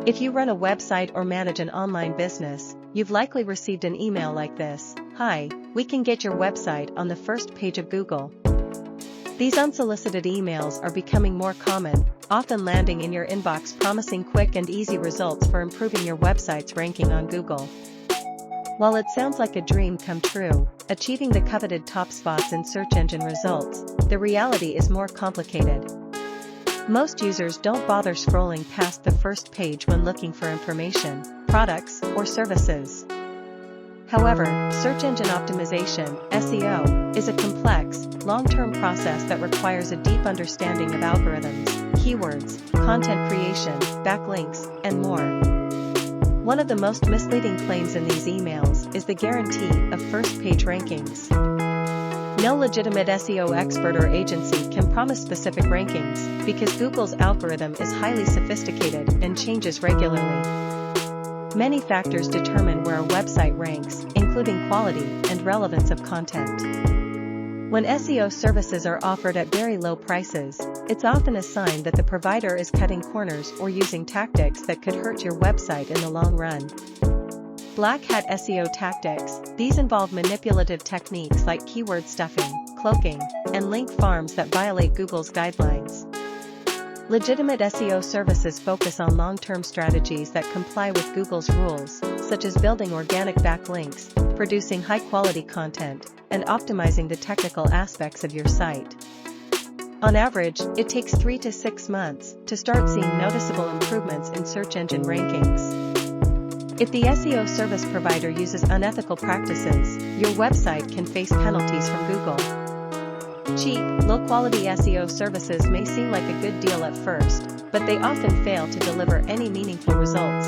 If you run a website or manage an online business, you've likely received an email like this: "Hi, we can get your website on the first page of Google." These unsolicited emails are becoming more common, often landing in your inbox promising quick and easy results for improving your website's ranking on Google. While it sounds like a dream come true, achieving the coveted top spots in search engine results, the reality is more complicated. Most users don't bother scrolling past the first page when looking for information, products, or services. However, search engine optimization (SEO) is a complex, long-term process that requires a deep understanding of algorithms, keywords, content creation, backlinks, and more. One of the most misleading claims in these emails is the guarantee of first-page rankings. No legitimate SEO expert or agency can promise specific rankings, because Google's algorithm is highly sophisticated and changes regularly. Many factors determine where a website ranks, including quality and relevance of content. When SEO services are offered at very low prices, it's often a sign that the provider is cutting corners or using tactics that could hurt your website in the long run. Black hat SEO tactics: these involve manipulative techniques like keyword stuffing, cloaking, and link farms that violate Google's guidelines. Legitimate SEO services focus on long-term strategies that comply with Google's rules, such as building organic backlinks, producing high-quality content, and optimizing the technical aspects of your site. On average, it takes 3 to 6 months to start seeing noticeable improvements in search engine rankings. If the SEO service provider uses unethical practices, your website can face penalties from Google. Cheap, low-quality SEO services may seem like a good deal at first, but they often fail to deliver any meaningful results.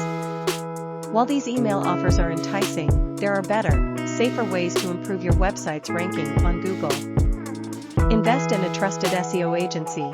While these email offers are enticing, there are better, safer ways to improve your website's ranking on Google. Invest in a trusted SEO agency.